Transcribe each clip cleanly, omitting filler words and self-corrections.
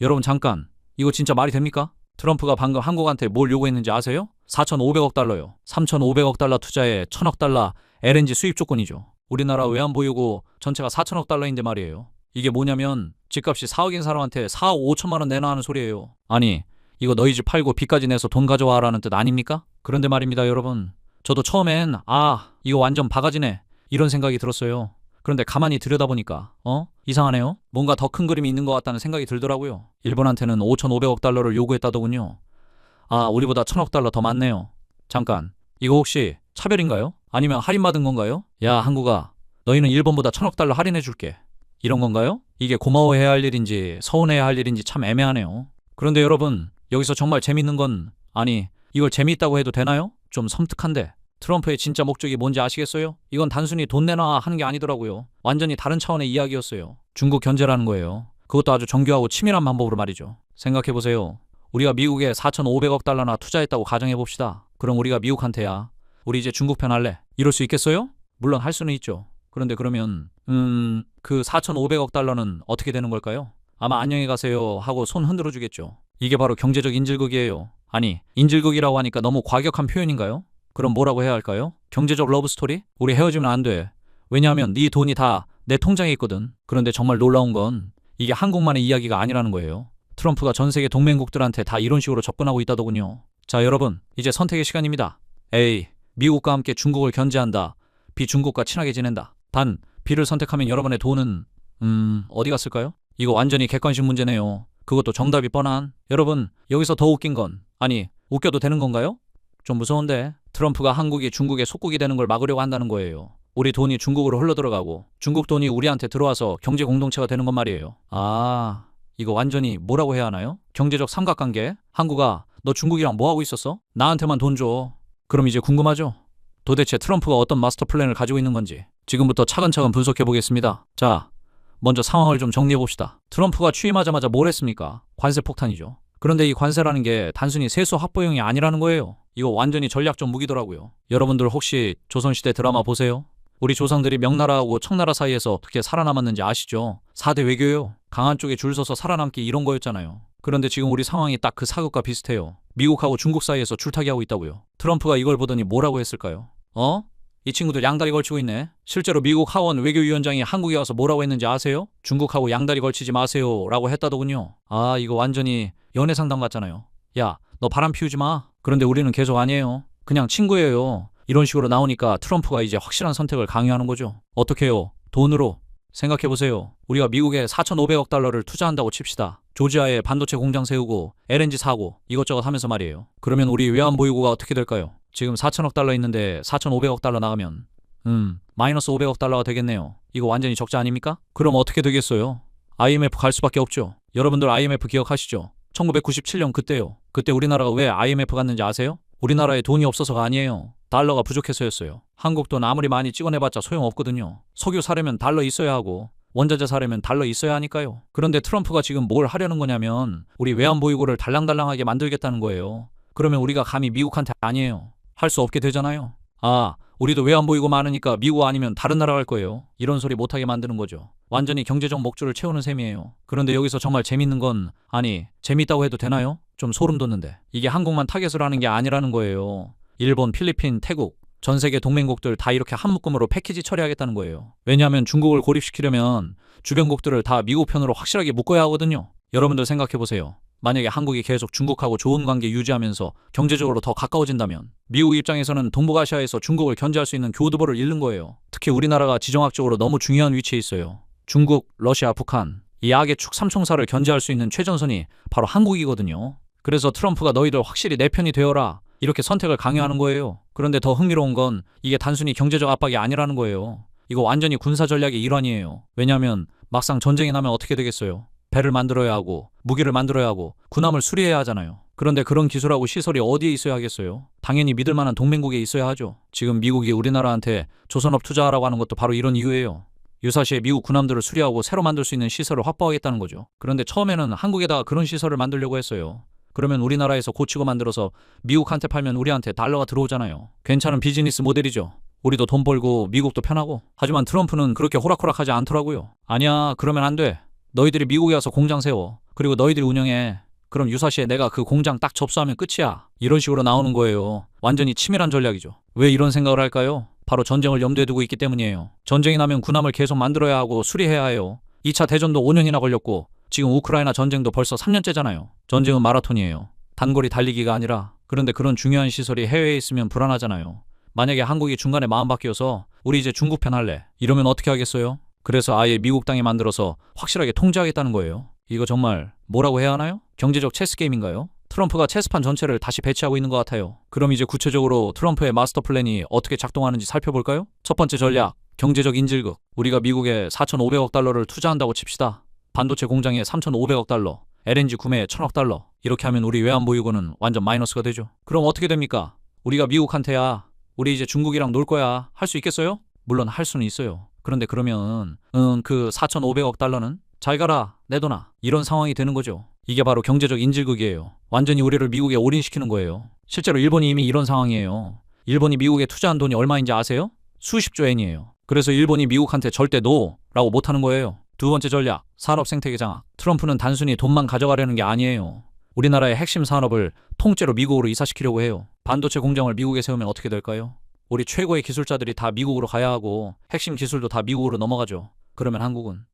여러분 잠깐, 이거 진짜 말이 됩니까? 트럼프가 방금 한국한테 뭘 요구했는지 아세요? 4,500억 달러요. 3,500억 달러 투자에 1,000억 달러 LNG 수입 조건이죠. 우리나라 외환보 요구 전체가 4,000억 달러인데 말이에요. 이게 뭐냐면 집값이 4억인 사람한테 4억 5천만 원 내놔 하는 소리예요. 아니, 이거 너희 집 팔고 빚까지 내서 돈 가져와라는 뜻 아닙니까? 그런데 말입니다, 여러분. 저도 처음엔 이거 완전 바가지네 이런 생각이 들었어요. 그런데 가만히 들여다보니까 이상하네요. 뭔가 더 큰 그림이 있는 것 같다는 생각이 들더라고요. 일본한테는 5,500억 달러를 요구했다더군요. 우리보다 1,000억 달러 더 많네요. 잠깐, 이거 혹시 차별인가요? 아니면 할인받은 건가요? 야, 한국아, 너희는 일본보다 1,000억 달러 할인해줄게, 이런 건가요? 이게 고마워해야 할 일인지 서운해야 할 일인지 참 애매하네요. 그런데 여러분, 여기서 정말 재밌는 건, 이걸 재미있다고 해도 되나요? 좀 섬뜩한데. 트럼프의 진짜 목적이 뭔지 아시겠어요? 이건 단순히 돈 내놔 하는 게 아니더라고요. 완전히 다른 차원의 이야기였어요. 중국 견제라는 거예요. 그것도 아주 정교하고 치밀한 방법으로 말이죠. 생각해보세요. 우리가 미국에 4,500억 달러나 투자했다고 가정해봅시다. 그럼 우리가 미국한테야, 우리 이제 중국 편 할래, 이럴 수 있겠어요? 물론 할 수는 있죠. 그런데 그러면 그 4,500억 달러는 어떻게 되는 걸까요? 아마 안녕히 가세요 하고 손 흔들어 주겠죠. 이게 바로 경제적 인질극이에요. 인질극이라고 하니까 너무 과격한 표현인가요? 그럼 뭐라고 해야 할까요? 경제적 러브스토리? 우리 헤어지면 안 돼. 왜냐하면 네 돈이 다 내 통장에 있거든. 그런데 정말 놀라운 건 이게 한국만의 이야기가 아니라는 거예요. 트럼프가 전 세계 동맹국들한테 다 이런 식으로 접근하고 있다더군요. 자, 여러분, 이제 선택의 시간입니다. A. 미국과 함께 중국을 견제한다. B. 중국과 친하게 지낸다. 단, B를 선택하면 여러분의 돈은 어디 갔을까요? 이거 완전히 객관식 문제네요. 그것도 정답이 뻔한. 여러분, 여기서 더 웃긴 건, 웃겨도 되는 건가요? 좀 무서운데. 트럼프가 한국이 중국의 속국이 되는 걸 막으려고 한다는 거예요. 우리 돈이 중국으로 흘러들어가고 중국 돈이 우리한테 들어와서 경제 공동체가 되는 건 말이에요. 이거 완전히 뭐라고 해야 하나요? 경제적 삼각관계? 한국아, 너 중국이랑 뭐 하고 있었어? 나한테만 돈 줘. 그럼 이제 궁금하죠? 도대체 트럼프가 어떤 마스터 플랜을 가지고 있는 건지 지금부터 차근차근 분석해 보겠습니다. 자, 먼저 상황을 좀 정리해 봅시다. 트럼프가 취임하자마자 뭘 했습니까? 관세 폭탄이죠. 그런데 이 관세라는 게 단순히 세수 확보용이 아니라는 거예요. 이거 완전히 전략적 무기더라고요. 여러분들 혹시 조선시대 드라마 보세요? 우리 조상들이 명나라하고 청나라 사이에서 어떻게 살아남았는지 아시죠? 4대 외교요. 강한 쪽에 줄 서서 살아남기, 이런 거였잖아요. 그런데 지금 우리 상황이 딱 그 사극과 비슷해요. 미국하고 중국 사이에서 줄타기 하고 있다고요. 트럼프가 이걸 보더니 뭐라고 했을까요? 이 친구들 양다리 걸치고 있네. 실제로 미국 하원 외교위원장이 한국에 와서 뭐라고 했는지 아세요? 중국하고 양다리 걸치지 마세요 라고 했다더군요. 이거 완전히 연애상담 같잖아요. 야, 너 바람 피우지 마. 그런데 우리는 계속 아니에요. 그냥 친구예요. 이런 식으로 나오니까 트럼프가 이제 확실한 선택을 강요하는 거죠. 어떻게 해요? 돈으로. 생각해보세요. 우리가 미국에 4,500억 달러를 투자한다고 칩시다. 조지아에 반도체 공장 세우고 LNG 사고 이것저것 하면서 말이에요. 그러면 우리 외환보유고가 어떻게 될까요? 지금 4,000억 달러 있는데 4,500억 달러 나가면 마이너스 500억 달러가 되겠네요. 이거 완전히 적자 아닙니까? 그럼 어떻게 되겠어요? IMF 갈 수밖에 없죠. 여러분들 IMF 기억하시죠? 1997년 그때요. 그때 우리나라가 왜 IMF 갔는지 아세요? 우리나라에 돈이 없어서가 아니에요. 달러가 부족해서였어요. 한국 돈 아무리 많이 찍어내봤자 소용없거든요. 석유 사려면 달러 있어야 하고 원자재 사려면 달러 있어야 하니까요. 그런데 트럼프가 지금 뭘 하려는 거냐면 우리 외환보유고를 달랑달랑하게 만들겠다는 거예요. 그러면 우리가 감히 미국한테 아니에요. 할 수 없게 되잖아요. 우리도 외환보유고 많으니까 미국 아니면 다른 나라 갈 거예요. 이런 소리 못하게 만드는 거죠. 완전히 경제적 목줄을 채우는 셈이에요. 그런데 여기서 정말 재밌는 건, 재밌다고 해도 되나요? 좀 소름 돋는데. 이게 한국만 타겟을 하는 게 아니라는 거예요. 일본, 필리핀, 태국, 전 세계 동맹국들 다 이렇게 한 묶음으로 패키지 처리하겠다는 거예요. 왜냐하면 중국을 고립시키려면 주변국들을 다 미국 편으로 확실하게 묶어야 하거든요. 여러분들 생각해보세요. 만약에 한국이 계속 중국하고 좋은 관계 유지하면서 경제적으로 더 가까워진다면 미국 입장에서는 동북아시아에서 중국을 견제할 수 있는 교두보를 잃는 거예요. 특히 우리나라가 지정학적으로 너무 중요한 위치에 있어요. 중국, 러시아, 북한, 이 악의 축 삼총사를 견제할 수 있는 최전선이 바로 한국이거든요. 그래서 트럼프가 너희들 확실히 내 편이 되어라 이렇게 선택을 강요하는 거예요. 그런데 더 흥미로운 건 이게 단순히 경제적 압박이 아니라는 거예요. 이거 완전히 군사 전략의 일환이에요. 왜냐하면 막상 전쟁이 나면 어떻게 되겠어요? 배를 만들어야 하고 무기를 만들어야 하고 군함을 수리해야 하잖아요. 그런데 그런 기술하고 시설이 어디에 있어야 하겠어요? 당연히 믿을 만한 동맹국에 있어야 하죠. 지금 미국이 우리나라한테 조선업 투자하라고 하는 것도 바로 이런 이유예요. 유사시에 미국 군함들을 수리하고 새로 만들 수 있는 시설을 확보하겠다는 거죠. 그런데 처음에는 한국에다가 그런 시설을 만들려고 했어요. 그러면 우리나라에서 고치고 만들어서 미국한테 팔면 우리한테 달러가 들어오잖아요. 괜찮은 비즈니스 모델이죠. 우리도 돈 벌고 미국도 편하고. 하지만 트럼프는 그렇게 호락호락하지 않더라고요. 아니야, 그러면 안 돼. 너희들이 미국에 와서 공장 세워. 그리고 너희들이 운영해. 그럼 유사시에 내가 그 공장 딱 접수하면 끝이야. 이런 식으로 나오는 거예요. 완전히 치밀한 전략이죠. 왜 이런 생각을 할까요? 바로 전쟁을 염두에 두고 있기 때문이에요. 전쟁이 나면 군함을 계속 만들어야 하고 수리해야 해요. 2차 대전도 5년이나 걸렸고 지금 우크라이나 전쟁도 벌써 3년째잖아요. 전쟁은 마라톤이에요. 단거리 달리기가 아니라. 그런데 그런 중요한 시설이 해외에 있으면 불안하잖아요. 만약에 한국이 중간에 마음 바뀌어서 우리 이제 중국 편 할래. 이러면 어떻게 하겠어요? 그래서 아예 미국 땅에 만들어서 확실하게 통제하겠다는 거예요. 이거 정말 뭐라고 해야 하나요? 경제적 체스 게임인가요? 트럼프가 체스판 전체를 다시 배치하고 있는 것 같아요. 그럼 이제 구체적으로 트럼프의 마스터 플랜이 어떻게 작동하는지 살펴볼까요? 첫 번째 전략, 경제적 인질극. 우리가 미국에 4,500억 달러를 투자한다고 칩시다. 반도체 공장에 3,500억 달러, LNG 구매에 1,000억 달러. 이렇게 하면 우리 외환보유고는 완전 마이너스가 되죠. 그럼 어떻게 됩니까? 우리가 미국한테야 우리 이제 중국이랑 놀 거야 할 수 있겠어요? 물론 할 수는 있어요. 그런데 그러면 그 4,500억 달러는 잘 가라 내둬놔 이런 상황이 되는 거죠. 이게 바로 경제적 인질극이에요. 완전히 우리를 미국에 올인시키는 거예요. 실제로 일본이 이미 이런 상황이에요. 일본이 미국에 투자한 돈이 얼마인지 아세요? 수십조 엔이에요. 그래서 일본이 미국한테 절대 노라고 못하는 거예요. 두 번째 전략, 산업 생태계 장악. 트럼프는 단순히 돈만 가져가려는 게 아니에요. 우리나라의 핵심 산업을 통째로 미국으로 이사시키려고 해요. 반도체 공장을 미국에 세우면 어떻게 될까요? 우리 최고의 기술자들이 다 미국으로 가야 하고 핵심 기술도 다 미국으로 넘어가죠. 그러면 한국은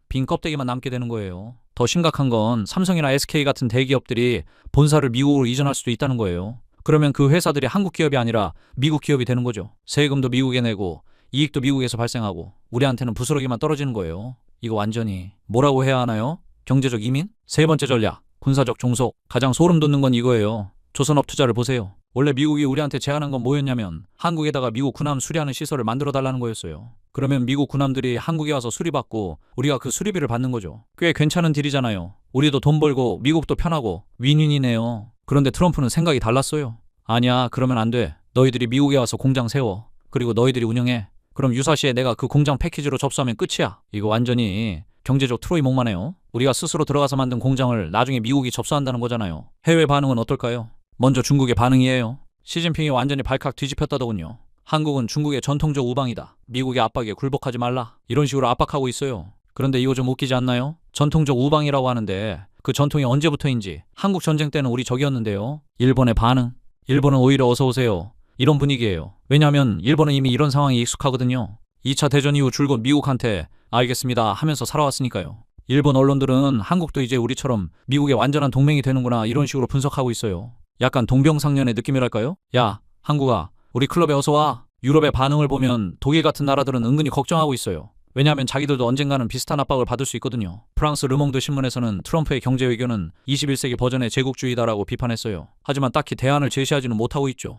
빈 껍데기만 남게 되는 거예요. 더 심각한 건 삼성이나 SK 같은 대기업들이 본사를 미국으로 이전할 수도 있다는 거예요. 그러면 그 회사들이 한국 기업이 아니라 미국 기업이 되는 거죠. 세금도 미국에 내고 이익도 미국에서 발생하고 우리한테는 부스러기만 떨어지는 거예요. 이거 완전히 뭐라고 해야 하나요? 경제적 이민? 세 번째 전략, 군사적 종속. 가장 소름 돋는 건 이거예요. 조선업 투자를 보세요. 원래 미국이 우리한테 제안한 건 뭐였냐면 한국에다가 미국 군함 수리하는 시설을 만들어 달라는 거였어요. 그러면 미국 군함들이 한국에 와서 수리받고 우리가 그 수리비를 받는 거죠. 꽤 괜찮은 딜이잖아요. 우리도 돈 벌고 미국도 편하고 윈윈이네요. 그런데 트럼프는 생각이 달랐어요. 아니야, 그러면 안 돼. 너희들이 미국에 와서 공장 세워. 그리고 너희들이 운영해. 그럼 유사시에 내가 그 공장 패키지로 접수하면 끝이야. 이거 완전히 경제적 트로이 목마네요. 우리가 스스로 들어가서 만든 공장을 나중에 미국이 접수한다는 거잖아요. 해외 반응은 어떨까요? 먼저 중국의 반응이에요. 시진핑이 완전히 발칵 뒤집혔다더군요. 한국은 중국의 전통적 우방이다. 미국의 압박에 굴복하지 말라. 이런 식으로 압박하고 있어요. 그런데 이거 좀 웃기지 않나요? 전통적 우방이라고 하는데 그 전통이 언제부터인지 한국 전쟁 때는 우리 적이었는데요. 일본의 반응? 일본은 오히려 어서 오세요. 이런 분위기예요. 왜냐하면 일본은 이미 이런 상황이 익숙하거든요. 2차 대전 이후 줄곧 미국한테 알겠습니다 하면서 살아왔으니까요. 일본 언론들은 한국도 이제 우리처럼 미국의 완전한 동맹이 되는구나 이런 식으로 분석하고 있어요. 약간 동병상련의 느낌이랄까요? 야, 한국아, 우리 클럽에 어서 와. 유럽의 반응을 보면 독일 같은 나라들은 은근히 걱정하고 있어요. 왜냐하면 자기들도 언젠가는 비슷한 압박을 받을 수 있거든요. 프랑스 르몽드 신문에서는 트럼프의 경제 외교는 21세기 버전의 제국주의다라고 비판했어요. 하지만 딱히 대안을 제시하지는 못하고 있죠.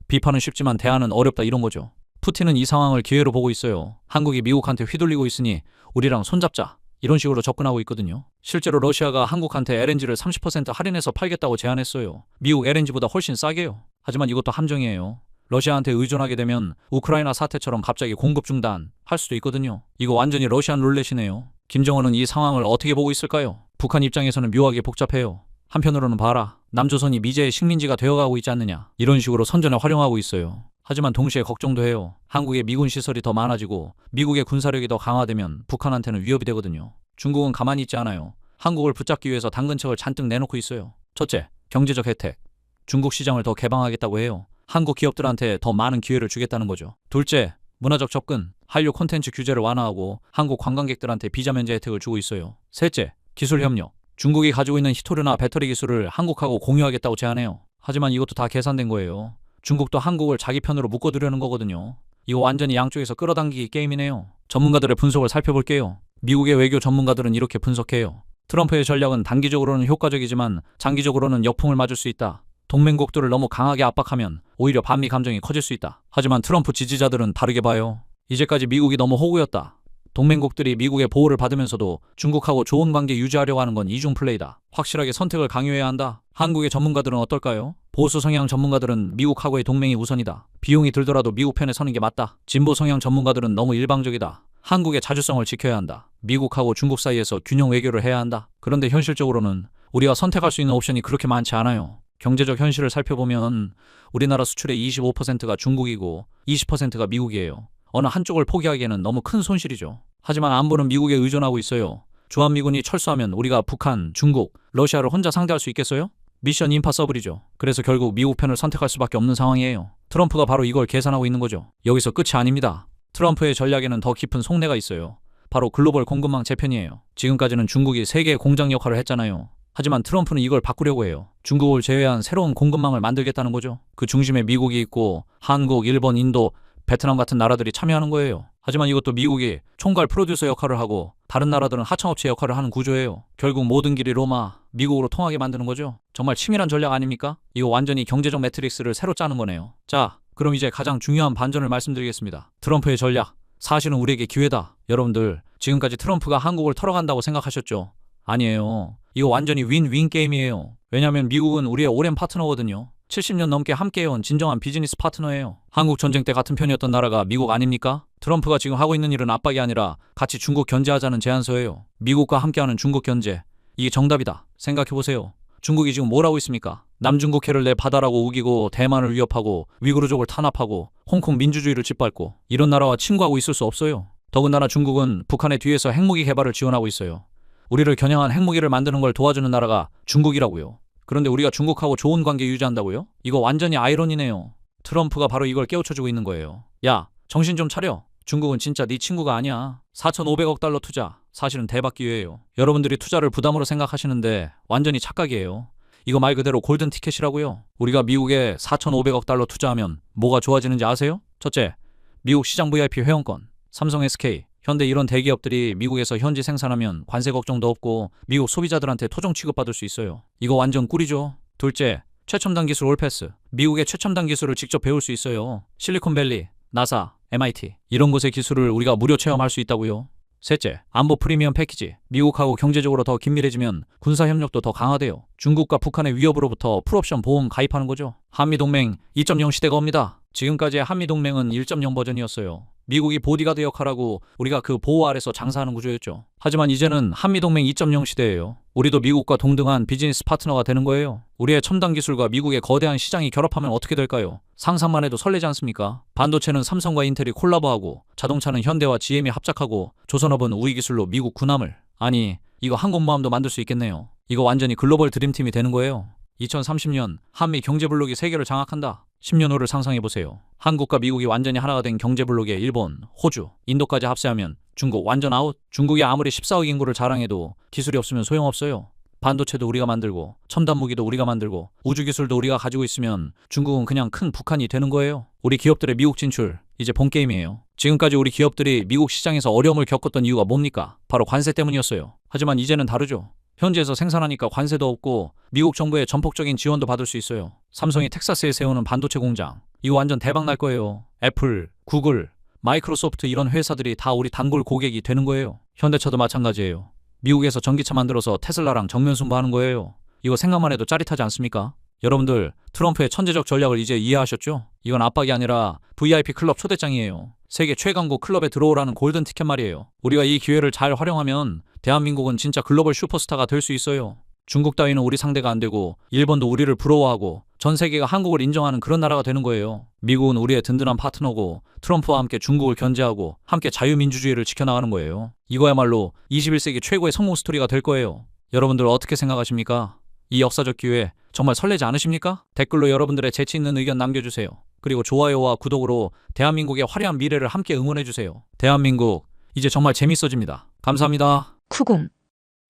비판은 쉽지만 대안은 어렵다 이런 거죠. 푸틴은 이 상황을 기회로 보고 있어요. 한국이 미국한테 휘둘리고 있으니 우리랑 손잡자. 이런 식으로 접근하고 있거든요. 실제로 러시아가 한국한테 LNG를 30% 할인해서 팔겠다고 제안했어요. 미국 LNG보다 훨씬 싸게요. 하지만 이것도 함정이에요. 러시아한테 의존하게 되면 우크라이나 사태처럼 갑자기 공급 중단 할 수도 있거든요. 이거 완전히 러시안 룰렛이네요. 김정은은 이 상황을 어떻게 보고 있을까요? 북한 입장에서는 묘하게 복잡해요. 한편으로는 봐라. 남조선이 미제의 식민지가 되어가고 있지 않느냐. 이런 식으로 선전에 활용하고 있어요. 하지만 동시에 걱정도 해요. 한국에 미군 시설이 더 많아지고 미국의 군사력이 더 강화되면 북한한테는 위협이 되거든요. 중국은 가만히 있지 않아요. 한국을 붙잡기 위해서 당근책을 잔뜩 내놓고 있어요. 첫째, 경제적 혜택. 중국 시장을 더 개방하겠다고 해요. 한국 기업들한테 더 많은 기회를 주겠다는 거죠. 둘째, 문화적 접근. 한류 콘텐츠 규제를 완화하고 한국 관광객들한테 비자 면제 혜택을 주고 있어요. 셋째, 기술 협력. 중국이 가지고 있는 히토류나 배터리 기술을 한국하고 공유하겠다고 제안해요. 하지만 이것도 다 계산된 거예요. 중국도 한국을 자기 편으로 묶어두려는 거거든요. 이거 완전히 양쪽에서 끌어당기기 게임이네요. 전문가들의 분석을 살펴볼게요. 미국의 외교 전문가들은 이렇게 분석해요. 트럼프의 전략은 단기적으로는 효과적이지만 장기적으로는 역풍을 맞을 수 있다. 동맹국들을 너무 강하게 압박하면 오히려 반미 감정이 커질 수 있다. 하지만 트럼프 지지자들은 다르게 봐요. 이제까지 미국이 너무 호구였다. 동맹국들이 미국의 보호를 받으면서도 중국하고 좋은 관계 유지하려고 하는 건 이중 플레이다. 확실하게 선택을 강요해야 한다. 한국의 전문가들은 어떨까요? 보수 성향 전문가들은 미국하고의 동맹이 우선이다. 비용이 들더라도 미국 편에 서는 게 맞다. 진보 성향 전문가들은 너무 일방적이다. 한국의 자주성을 지켜야 한다. 미국하고 중국 사이에서 균형 외교를 해야 한다. 그런데 현실적으로는 우리가 선택할 수 있는 옵션이 그렇게 많지 않아요. 경제적 현실을 살펴보면 우리나라 수출의 25%가 중국이고 20%가 미국이에요. 어느 한쪽을 포기하기에는 너무 큰 손실이죠. 하지만 안보는 미국에 의존하고 있어요. 주한미군이 철수하면 우리가 북한, 중국, 러시아를 혼자 상대할 수 있겠어요? 미션 임파서블이죠. 그래서 결국 미국 편을 선택할 수밖에 없는 상황이에요. 트럼프가 바로 이걸 계산하고 있는 거죠. 여기서 끝이 아닙니다. 트럼프의 전략에는 더 깊은 속내가 있어요. 바로 글로벌 공급망 재편이에요. 지금까지는 중국이 세계의 공장 역할을 했잖아요. 하지만 트럼프는 이걸 바꾸려고 해요. 중국을 제외한 새로운 공급망을 만들겠다는 거죠. 그 중심에 미국이 있고 한국, 일본, 인도, 베트남 같은 나라들이 참여하는 거예요. 하지만 이것도 미국이 총괄 프로듀서 역할을 하고 다른 나라들은 하청업체 역할을 하는 구조예요. 결국 모든 길이 로마, 미국으로 통하게 만드는 거죠. 정말 치밀한 전략 아닙니까? 이거 완전히 경제적 매트릭스를 새로 짜는 거네요. 자, 그럼 이제 가장 중요한 반전을 말씀드리겠습니다. 트럼프의 전략, 사실은 우리에게 기회다. 여러분들, 지금까지 트럼프가 한국을 털어간다고 생각하셨죠? 아니에요. 이거 완전히 윈윈 게임이에요. 왜냐하면 미국은 우리의 오랜 파트너거든요. 70년 넘게 함께해온 진정한 비즈니스 파트너예요. 한국 전쟁 때 같은 편이었던 나라가 미국 아닙니까? 트럼프가 지금 하고 있는 일은 압박이 아니라 같이 중국 견제하자는 제안서예요. 미국과 함께하는 중국 견제. 이게 정답이다. 생각해보세요. 중국이 지금 뭘 하고 있습니까? 남중국해를 내 바다라고 우기고 대만을 위협하고 위구르족을 탄압하고 홍콩 민주주의를 짓밟고 이런 나라와 친구하고 있을 수 없어요. 더군다나 중국은 북한의 뒤에서 핵무기 개발을 지원하고 있어요. 우리를 겨냥한 핵무기를 만드는 걸 도와주는 나라가 중국이라고요. 그런데 우리가 중국하고 좋은 관계 유지한다고요? 이거 완전히 아이러니네요. 트럼프가 바로 이걸 깨우쳐주고 있는 거예요. 야, 정신 좀 차려. 중국은 진짜 네 친구가 아니야. 4,500억 달러 투자. 사실은 대박 기회예요. 여러분들이 투자를 부담으로 생각하시는데 완전히 착각이에요. 이거 말 그대로 골든 티켓이라고요. 우리가 미국에 4,500억 달러 투자하면 뭐가 좋아지는지 아세요? 첫째, 미국 시장 VIP 회원권. 삼성, SK, 현대 이런 대기업들이 미국에서 현지 생산하면 관세 걱정도 없고 미국 소비자들한테 토종 취급받을 수 있어요. 이거 완전 꿀이죠. 둘째, 최첨단 기술 올패스. 미국의 최첨단 기술을 직접 배울 수 있어요. 실리콘밸리, 나사, MIT 이런 곳의 기술을 우리가 무료 체험할 수 있다고요. 셋째, 안보 프리미엄 패키지. 미국하고 경제적으로 더 긴밀해지면 군사협력도 더 강화돼요. 중국과 북한의 위협으로부터 풀옵션 보험 가입하는 거죠. 한미동맹 2.0 시대가 옵니다. 지금까지의 한미동맹은 1.0 버전이었어요. 미국이 보디가드 역할하고 우리가 그 보호 아래서 장사하는 구조였죠. 하지만 이제는 한미동맹 2.0 시대예요. 우리도 미국과 동등한 비즈니스 파트너가 되는 거예요. 우리의 첨단 기술과 미국의 거대한 시장이 결합하면 어떻게 될까요? 상상만 해도 설레지 않습니까? 반도체는 삼성과 인텔이 콜라보하고 자동차는 현대와 GM이 합작하고 조선업은 우리 기술로 미국 군함을 아니 이거 항공모함도 만들 수 있겠네요. 이거 완전히 글로벌 드림팀이 되는 거예요. 2030년 한미 경제블록이 세계를 장악한다. 10년 후를 상상해보세요. 한국과 미국이 완전히 하나가 된 경제블록에 일본, 호주, 인도까지 합세하면 중국 완전 아웃. 중국이 아무리 14억 인구를 자랑해도 기술이 없으면 소용없어요. 반도체도 우리가 만들고 첨단 무기도 우리가 만들고 우주기술도 우리가 가지고 있으면 중국은 그냥 큰 북한이 되는 거예요. 우리 기업들의 미국 진출 이제 본 게임이에요. 지금까지 우리 기업들이 미국 시장에서 어려움을 겪었던 이유가 뭡니까? 바로 관세 때문이었어요. 하지만 이제는 다르죠. 현지에서 생산하니까 관세도 없고 미국 정부의 전폭적인 지원도 받을 수 있어요. 삼성이 텍사스에 세우는 반도체 공장 이거 완전 대박 날 거예요. 애플, 구글, 마이크로소프트 이런 회사들이 다 우리 단골 고객이 되는 거예요. 현대차도 마찬가지예요. 미국에서 전기차 만들어서 테슬라랑 정면 승부하는 거예요. 이거 생각만 해도 짜릿하지 않습니까? 여러분들 트럼프의 천재적 전략을 이제 이해하셨죠? 이건 압박이 아니라 VIP 클럽 초대장이에요. 세계 최강국 클럽에 들어오라는 골든 티켓 말이에요. 우리가 이 기회를 잘 활용하면 대한민국은 진짜 글로벌 슈퍼스타가 될 수 있어요. 중국 따위는 우리 상대가 안 되고 일본도 우리를 부러워하고 전 세계가 한국을 인정하는 그런 나라가 되는 거예요. 미국은 우리의 든든한 파트너고 트럼프와 함께 중국을 견제하고 함께 자유민주주의를 지켜나가는 거예요. 이거야말로 21세기 최고의 성공 스토리가 될 거예요. 여러분들 어떻게 생각하십니까? 이 역사적 기회 정말 설레지 않으십니까? 댓글로 여러분들의 재치 있는 의견 남겨주세요. 그리고 좋아요와 구독으로 대한민국의 화려한 미래를 함께 응원해주세요. 대한민국 이제 정말 재밌어집니다. 감사합니다. 쿠공.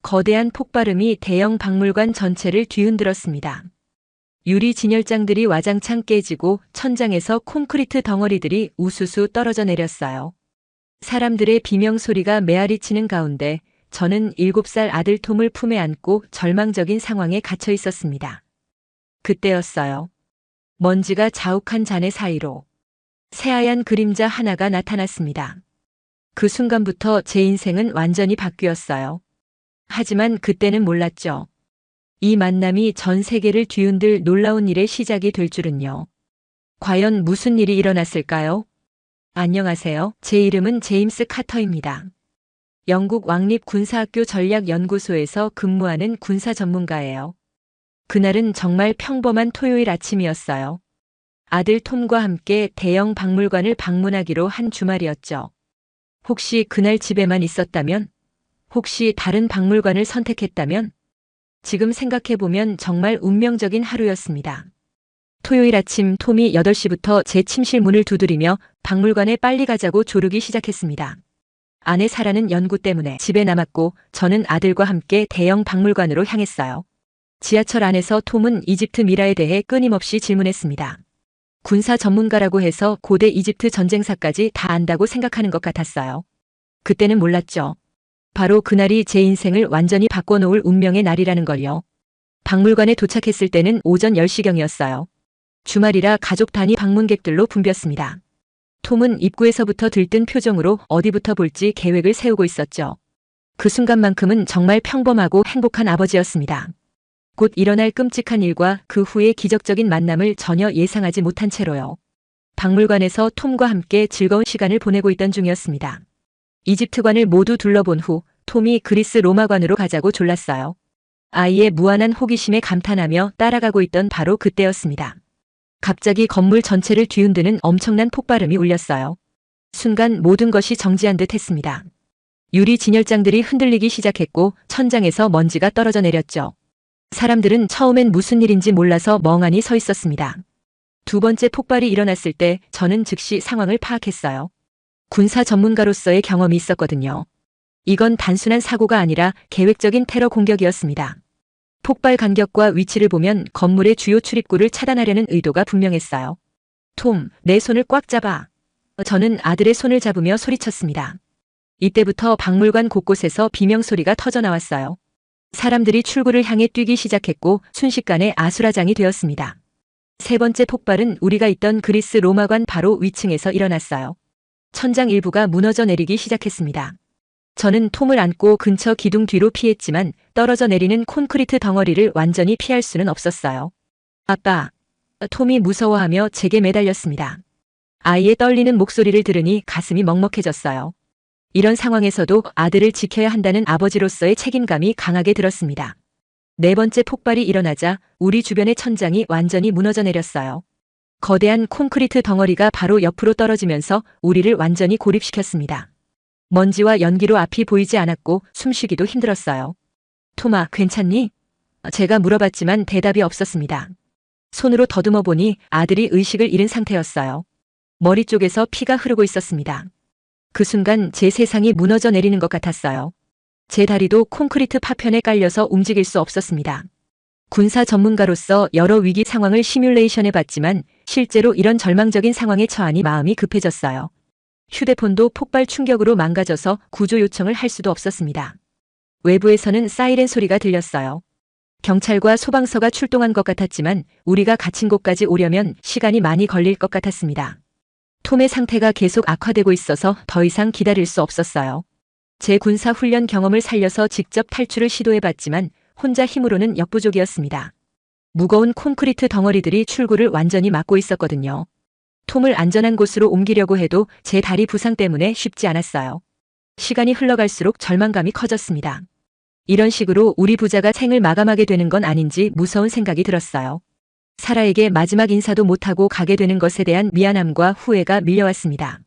거대한 폭발음이 대형 박물관 전체를 뒤흔들었습니다. 유리 진열장들이 와장창 깨지고 천장에서 콘크리트 덩어리들이 우수수 떨어져 내렸어요. 사람들의 비명 소리가 메아리치는 가운데 저는 7살 아들 톰을 품에 안고 절망적인 상황에 갇혀 있었습니다. 그때였어요. 먼지가 자욱한 잔해 사이로 새하얀 그림자 하나가 나타났습니다. 그 순간부터 제 인생은 완전히 바뀌었어요. 하지만 그때는 몰랐죠. 이 만남이 전 세계를 뒤흔들 놀라운 일의 시작이 될 줄은요. 과연 무슨 일이 일어났을까요? 안녕하세요. 제 이름은 제임스 카터입니다. 영국 왕립 군사학교 전략연구소에서 근무하는 군사 전문가예요. 그날은 정말 평범한 토요일 아침이었어요. 아들 톰과 함께 대형 박물관을 방문하기로 한 주말이었죠. 혹시 그날 집에만 있었다면? 혹시 다른 박물관을 선택했다면? 지금 생각해보면 정말 운명적인 하루였습니다. 토요일 아침 톰이 8시부터 제 침실 문을 두드리며 박물관에 빨리 가자고 조르기 시작했습니다. 아내 사라는 연구 때문에 집에 남았고 저는 아들과 함께 대형 박물관으로 향했어요. 지하철 안에서 톰은 이집트 미라에 대해 끊임없이 질문했습니다. 군사 전문가라고 해서 고대 이집트 전쟁사까지 다 안다고 생각하는 것 같았어요. 그때는 몰랐죠. 바로 그날이 제 인생을 완전히 바꿔놓을 운명의 날이라는 걸요. 박물관에 도착했을 때는 오전 10시경이었어요. 주말이라 가족 단위 방문객들로 붐볐습니다. 톰은 입구에서부터 들뜬 표정으로 어디부터 볼지 계획을 세우고 있었죠. 그 순간만큼은 정말 평범하고 행복한 아버지였습니다. 곧 일어날 끔찍한 일과 그 후의 기적적인 만남을 전혀 예상하지 못한 채로요. 박물관에서 톰과 함께 즐거운 시간을 보내고 있던 중이었습니다. 이집트관을 모두 둘러본 후 톰이 그리스 로마관으로 가자고 졸랐어요. 아이의 무한한 호기심에 감탄하며 따라가고 있던 바로 그때였습니다. 갑자기 건물 전체를 뒤흔드는 엄청난 폭발음이 울렸어요. 순간 모든 것이 정지한 듯 했습니다. 유리 진열장들이 흔들리기 시작했고 천장에서 먼지가 떨어져 내렸죠. 사람들은 처음엔 무슨 일인지 몰라서 멍하니 서 있었습니다. 두 번째 폭발이 일어났을 때 저는 즉시 상황을 파악했어요. 군사 전문가로서의 경험이 있었거든요. 이건 단순한 사고가 아니라 계획적인 테러 공격이었습니다. 폭발 간격과 위치를 보면 건물의 주요 출입구를 차단하려는 의도가 분명했어요. 톰, 내 손을 꽉 잡아. 저는 아들의 손을 잡으며 소리쳤습니다. 이때부터 박물관 곳곳에서 비명소리가 터져나왔어요. 사람들이 출구를 향해 뛰기 시작했고 순식간에 아수라장이 되었습니다. 세 번째 폭발은 우리가 있던 그리스 로마관 바로 위층에서 일어났어요. 천장 일부가 무너져 내리기 시작했습니다. 저는 톰을 안고 근처 기둥 뒤로 피했지만 떨어져 내리는 콘크리트 덩어리를 완전히 피할 수는 없었어요. 아빠. 톰이 무서워하며 제게 매달렸습니다. 아이의 떨리는 목소리를 들으니 가슴이 먹먹해졌어요. 이런 상황에서도 아들을 지켜야 한다는 아버지로서의 책임감이 강하게 들었습니다. 네 번째 폭발이 일어나자 우리 주변의 천장이 완전히 무너져 내렸어요. 거대한 콘크리트 덩어리가 바로 옆으로 떨어지면서 우리를 완전히 고립시켰습니다. 먼지와 연기로 앞이 보이지 않았고 숨쉬기도 힘들었어요. 톰아, 괜찮니? 제가 물어봤지만 대답이 없었습니다. 손으로 더듬어 보니 아들이 의식을 잃은 상태였어요. 머리 쪽에서 피가 흐르고 있었습니다. 그 순간 제 세상이 무너져 내리는 것 같았어요. 제 다리도 콘크리트 파편에 깔려서 움직일 수 없었습니다. 군사 전문가로서 여러 위기 상황을 시뮬레이션해 봤지만 실제로 이런 절망적인 상황에 처하니 마음이 급해졌어요. 휴대폰도 폭발 충격으로 망가져서 구조 요청을 할 수도 없었습니다. 외부에서는 사이렌 소리가 들렸어요. 경찰과 소방서가 출동한 것 같았지만 우리가 갇힌 곳까지 오려면 시간이 많이 걸릴 것 같았습니다. 톰의 상태가 계속 악화되고 있어서 더 이상 기다릴 수 없었어요. 제 군사 훈련 경험을 살려서 직접 탈출을 시도해봤지만 혼자 힘으로는 역부족이었습니다. 무거운 콘크리트 덩어리들이 출구를 완전히 막고 있었거든요. 톰을 안전한 곳으로 옮기려고 해도 제 다리 부상 때문에 쉽지 않았어요. 시간이 흘러갈수록 절망감이 커졌습니다. 이런 식으로 우리 부자가 생을 마감하게 되는 건 아닌지 무서운 생각이 들었어요. 사라에게 마지막 인사도 못하고 가게 되는 것에 대한 미안함과 후회가 밀려왔습니다.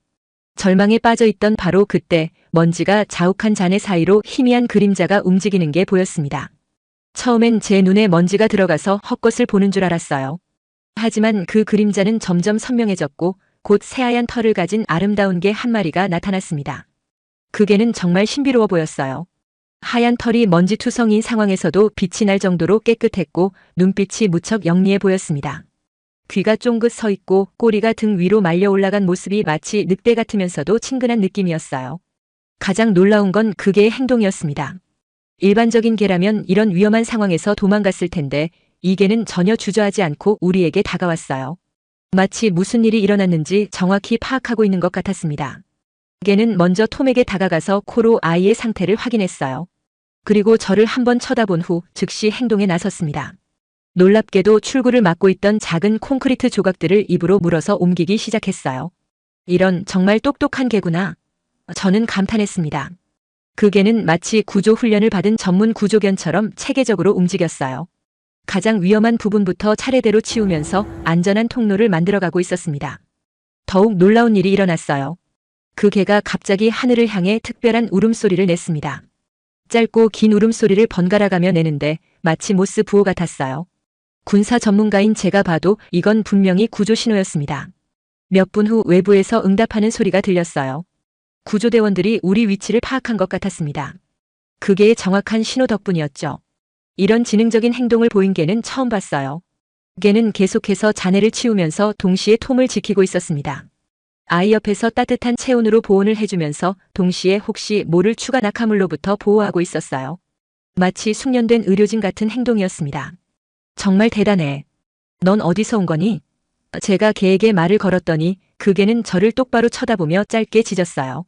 절망에 빠져있던 바로 그때 먼지가 자욱한 잔해 사이로 희미한 그림자가 움직이는 게 보였습니다. 처음엔 제 눈에 먼지가 들어가서 헛것을 보는 줄 알았어요. 하지만 그 그림자는 점점 선명해졌고 곧 새하얀 털을 가진 아름다운 개 한 마리가 나타났습니다. 그 개는 정말 신비로워 보였어요. 하얀 털이 먼지투성이인 상황에서도 빛이 날 정도로 깨끗했고 눈빛이 무척 영리해 보였습니다. 귀가 쫑긋 서 있고 꼬리가 등 위로 말려 올라간 모습이 마치 늑대 같으면서도 친근한 느낌이었어요. 가장 놀라운 건 그 개의 행동이었습니다. 일반적인 개라면 이런 위험한 상황에서 도망갔을 텐데 이 개는 전혀 주저하지 않고 우리에게 다가왔어요. 마치 무슨 일이 일어났는지 정확히 파악하고 있는 것 같았습니다. 개는 먼저 톰에게 다가가서 코로 아이의 상태를 확인했어요. 그리고 저를 한번 쳐다본 후 즉시 행동에 나섰습니다. 놀랍게도 출구를 막고 있던 작은 콘크리트 조각들을 입으로 물어서 옮기기 시작했어요. 이런 정말 똑똑한 개구나. 저는 감탄했습니다. 그 개는 마치 구조 훈련을 받은 전문 구조견처럼 체계적으로 움직였어요. 가장 위험한 부분부터 차례대로 치우면서 안전한 통로를 만들어가고 있었습니다. 더욱 놀라운 일이 일어났어요. 그 개가 갑자기 하늘을 향해 특별한 울음소리를 냈습니다. 짧고 긴 울음소리를 번갈아가며 내는데 마치 모스 부호 같았어요. 군사 전문가인 제가 봐도 이건 분명히 구조 신호였습니다. 몇 분 후 외부에서 응답하는 소리가 들렸어요. 구조대원들이 우리 위치를 파악한 것 같았습니다. 그게 정확한 신호 덕분이었죠. 이런 지능적인 행동을 보인 개는 처음 봤어요. 개는 계속해서 자네를 치우면서 동시에 톰을 지키고 있었습니다. 아이 옆에서 따뜻한 체온으로 보온을 해주면서 동시에 혹시 모를 추가 낙하물로부터 보호하고 있었어요. 마치 숙련된 의료진 같은 행동이었습니다. 정말 대단해. 넌 어디서 온 거니? 제가 개에게 말을 걸었더니 그 개는 저를 똑바로 쳐다보며 짧게 짖었어요.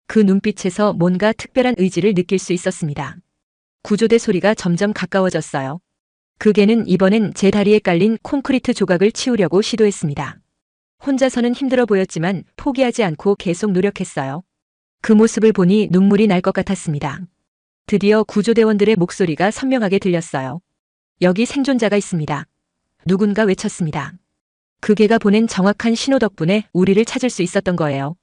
그 눈빛에서 뭔가 특별한 의지를 느낄 수 있었습니다. 구조대 소리가 점점 가까워졌어요. 그 개는 이번엔 제 다리에 깔린 콘크리트 조각을 치우려고 시도했습니다. 혼자서는 힘들어 보였지만 포기하지 않고 계속 노력했어요. 그 모습을 보니 눈물이 날 것 같았습니다. 드디어 구조대원들의 목소리가 선명하게 들렸어요. 여기 생존자가 있습니다. 누군가 외쳤습니다. 그 개가 보낸 정확한 신호 덕분에 우리를 찾을 수 있었던 거예요.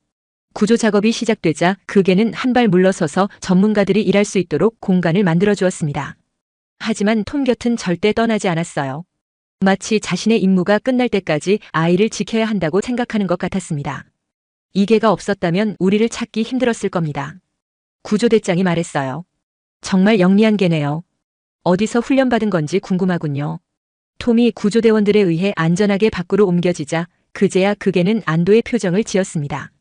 구조 작업이 시작되자 그 개는 한 발 물러서서 전문가들이 일할 수 있도록 공간을 만들어 주었습니다. 하지만 톰 곁은 절대 떠나지 않았어요. 마치 자신의 임무가 끝날 때까지 아이를 지켜야 한다고 생각하는 것 같았습니다. 이 개가 없었다면 우리를 찾기 힘들었을 겁니다. 구조대장이 말했어요. 정말 영리한 개네요. 어디서 훈련받은 건지 궁금하군요. 톰이 구조대원들에 의해 안전하게 밖으로 옮겨지자 그제야 그 개는 안도의 표정을 지었습니다.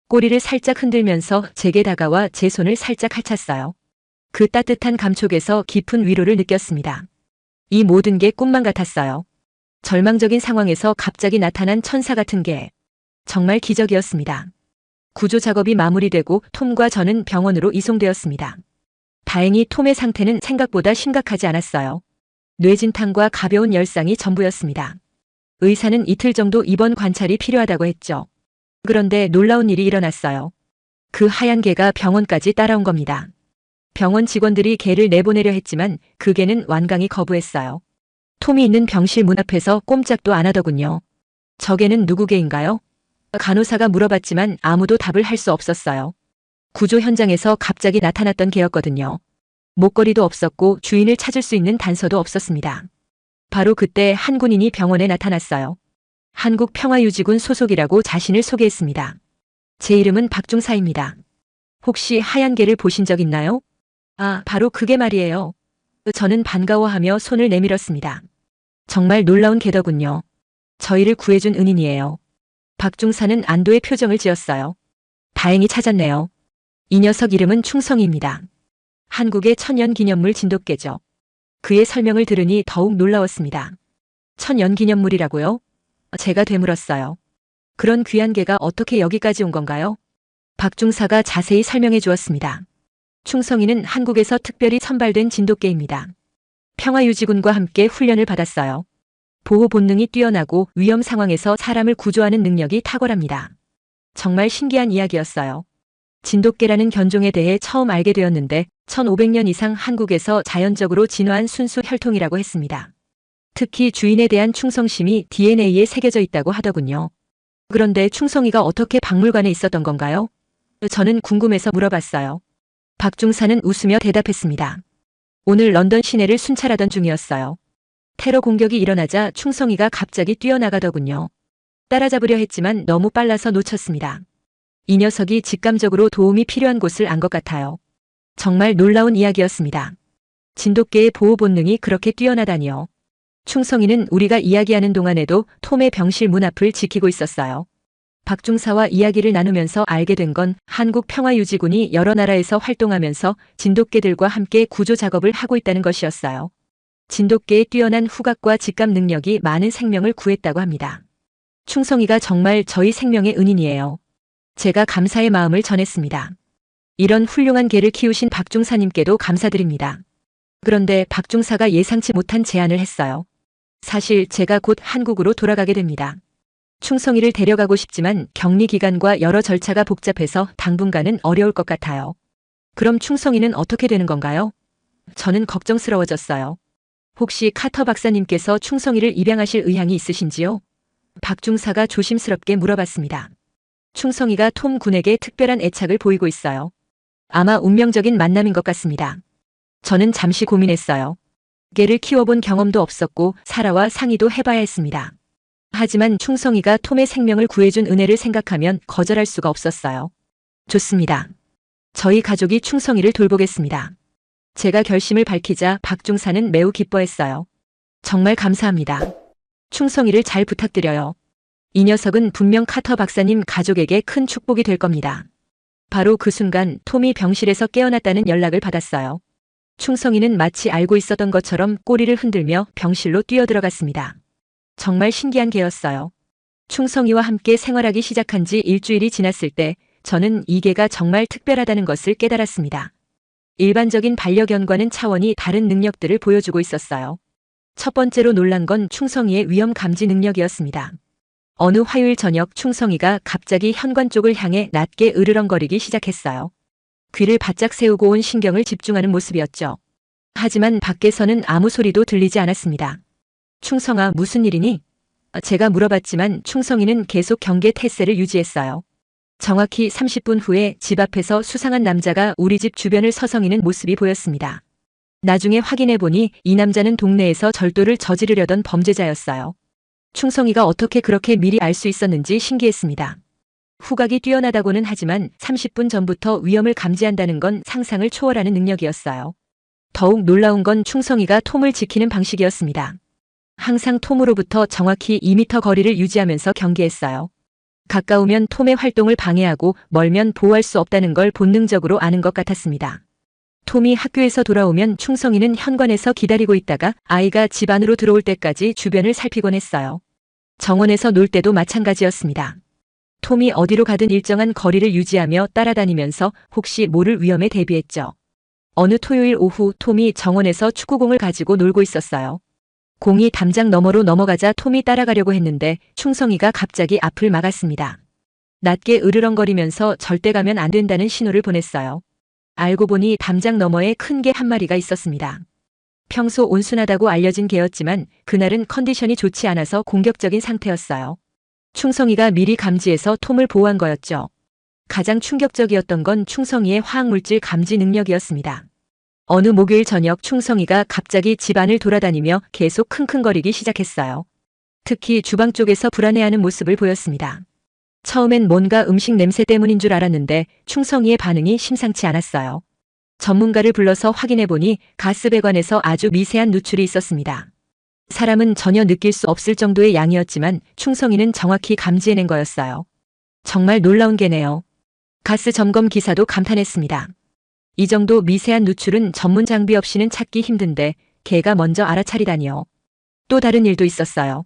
꼬리를 살짝 흔들면서 제게 다가와 제 손을 살짝 핥았어요. 그 따뜻한 감촉에서 깊은 위로를 느꼈습니다. 이 모든 게 꿈만 같았어요. 절망적인 상황에서 갑자기 나타난 천사 같은 게 정말 기적이었습니다. 구조 작업이 마무리되고 톰과 저는 병원으로 이송되었습니다. 다행히 톰의 상태는 생각보다 심각하지 않았어요. 뇌진탕과 가벼운 열상이 전부였습니다. 의사는 이틀 정도 입원 관찰이 필요하다고 했죠. 그런데 놀라운 일이 일어났어요. 그 하얀 개가 병원까지 따라온 겁니다. 병원 직원들이 개를 내보내려 했지만 그 개는 완강히 거부했어요. 톰이 있는 병실 문 앞에서 꼼짝도 안 하더군요. 저 개는 누구 개인가요? 간호사가 물어봤지만 아무도 답을 할 수 없었어요. 구조 현장에서 갑자기 나타났던 개였거든요. 목걸이도 없었고 주인을 찾을 수 있는 단서도 없었습니다. 바로 그때 한 군인이 병원에 나타났어요. 한국평화유지군 소속이라고 자신을 소개했습니다. 제 이름은 박중사입니다. 혹시 하얀 개를 보신 적 있나요? 아, 바로 그게 말이에요. 저는 반가워하며 손을 내밀었습니다. 정말 놀라운 개더군요. 저희를 구해준 은인이에요. 박중사는 안도의 표정을 지었어요. 다행히 찾았네요. 이 녀석 이름은 충성이입니다. 한국의 천연기념물 진돗개죠. 그의 설명을 들으니 더욱 놀라웠습니다. 천연기념물이라고요? 제가 되물었어요. 그런 귀한 개가 어떻게 여기까지 온 건가요? 박중사가 자세히 설명해 주었습니다. 충성이는 한국에서 특별히 선발된 진돗개입니다. 평화유지군과 함께 훈련을 받았어요. 보호 본능이 뛰어나고 위험 상황에서 사람을 구조하는 능력이 탁월합니다. 정말 신기한 이야기였어요. 진돗개라는 견종에 대해 처음 알게 되었는데 1500년 이상 한국에서 자연적으로 진화한 순수 혈통이라고 했습니다. 특히 주인에 대한 충성심이 DNA에 새겨져 있다고 하더군요. 그런데 충성이가 어떻게 박물관에 있었던 건가요? 저는 궁금해서 물어봤어요. 박중사는 웃으며 대답했습니다. 오늘 런던 시내를 순찰하던 중이었어요. 테러 공격이 일어나자 충성이가 갑자기 뛰어나가더군요. 따라잡으려 했지만 너무 빨라서 놓쳤습니다. 이 녀석이 직감적으로 도움이 필요한 곳을 안 것 같아요. 정말 놀라운 이야기였습니다. 진돗개의 보호 본능이 그렇게 뛰어나다니요. 충성이는 우리가 이야기하는 동안에도 톰의 병실 문 앞을 지키고 있었어요. 박중사와 이야기를 나누면서 알게 된 건 한국평화유지군이 여러 나라에서 활동하면서 진돗개들과 함께 구조 작업을 하고 있다는 것이었어요. 진돗개의 뛰어난 후각과 직감 능력이 많은 생명을 구했다고 합니다. 충성이가 정말 저희 생명의 은인이에요. 제가 감사의 마음을 전했습니다. 이런 훌륭한 개를 키우신 박중사님께도 감사드립니다. 그런데 박중사가 예상치 못한 제안을 했어요. 사실 제가 곧 한국으로 돌아가게 됩니다. 충성이를 데려가고 싶지만 격리 기간과 여러 절차가 복잡해서 당분간은 어려울 것 같아요. 그럼 충성이는 어떻게 되는 건가요? 저는 걱정스러워졌어요. 혹시 카터 박사님께서 충성이를 입양하실 의향이 있으신지요? 박중사가 조심스럽게 물어봤습니다. 충성이가 톰 군에게 특별한 애착을 보이고 있어요. 아마 운명적인 만남인 것 같습니다. 저는 잠시 고민했어요. 개를 키워본 경험도 없었고 사라와 상의도 해봐야 했습니다. 하지만 충성이가 톰의 생명을 구해준 은혜를 생각하면 거절할 수가 없었어요. 좋습니다. 저희 가족이 충성이를 돌보겠습니다. 제가 결심을 밝히자 박중사는 매우 기뻐했어요. 정말 감사합니다. 충성이를 잘 부탁드려요. 이 녀석은 분명 카터 박사님 가족에게 큰 축복이 될 겁니다. 바로 그 순간 톰이 병실에서 깨어났다는 연락을 받았어요. 충성이는 마치 알고 있었던 것처럼 꼬리를 흔들며 병실로 뛰어들어갔습니다. 정말 신기한 개였어요. 충성이와 함께 생활하기 시작한 지 일주일이 지났을 때 저는 이 개가 정말 특별하다는 것을 깨달았습니다. 일반적인 반려견과는 차원이 다른 능력들을 보여주고 있었어요. 첫 번째로 놀란 건 충성이의 위험 감지 능력이었습니다. 어느 화요일 저녁 충성이가 갑자기 현관 쪽을 향해 낮게 으르렁거리기 시작했어요. 귀를 바짝 세우고 온 신경을 집중하는 모습이었죠. 하지만 밖에서는 아무 소리도 들리지 않았습니다. 충성아, 무슨 일이니? 제가 물어봤지만 충성이는 계속 경계 태세를 유지했어요. 정확히 30분 후에 집 앞에서 수상한 남자가 우리 집 주변을 서성이는 모습이 보였습니다. 나중에 확인해보니 이 남자는 동네에서 절도를 저지르려던 범죄자였어요. 충성이가 어떻게 그렇게 미리 알 수 있었는지 신기했습니다. 후각이 뛰어나다고는 하지만 30분 전부터 위험을 감지한다는 건 상상을 초월하는 능력이었어요. 더욱 놀라운 건 충성이가 톰을 지키는 방식이었습니다. 항상 톰으로부터 정확히 2m 거리를 유지하면서 경계했어요. 가까우면 톰의 활동을 방해하고 멀면 보호할 수 없다는 걸 본능적으로 아는 것 같았습니다. 톰이 학교에서 돌아오면 충성이는 현관에서 기다리고 있다가 아이가 집 안으로 들어올 때까지 주변을 살피곤 했어요. 정원에서 놀 때도 마찬가지였습니다. 톰이 어디로 가든 일정한 거리를 유지하며 따라다니면서 혹시 모를 위험에 대비했죠. 어느 토요일 오후 톰이 정원에서 축구공을 가지고 놀고 있었어요. 공이 담장 너머로 넘어가자 톰이 따라가려고 했는데 충성이가 갑자기 앞을 막았습니다. 낮게 으르렁거리면서 절대 가면 안 된다는 신호를 보냈어요. 알고 보니 담장 너머에 큰 개 한 마리가 있었습니다. 평소 온순하다고 알려진 개였지만 그날은 컨디션이 좋지 않아서 공격적인 상태였어요. 충성이가 미리 감지해서 톰을 보호한 거였죠. 가장 충격적이었던 건 충성이의 화학물질 감지 능력이었습니다. 어느 목요일 저녁 충성이가 갑자기 집안을 돌아다니며 계속 킁킁거리기 시작했어요. 특히 주방 쪽에서 불안해하는 모습을 보였습니다. 처음엔 뭔가 음식 냄새 때문인 줄 알았는데 충성이의 반응이 심상치 않았어요. 전문가를 불러서 확인해보니 가스배관에서 아주 미세한 누출이 있었습니다. 사람은 전혀 느낄 수 없을 정도의 양이었지만 충성이는 정확히 감지해낸 거였어요. 정말 놀라운 개네요. 가스 점검 기사도 감탄했습니다. 이 정도 미세한 누출은 전문 장비 없이는 찾기 힘든데 개가 먼저 알아차리다니요. 또 다른 일도 있었어요.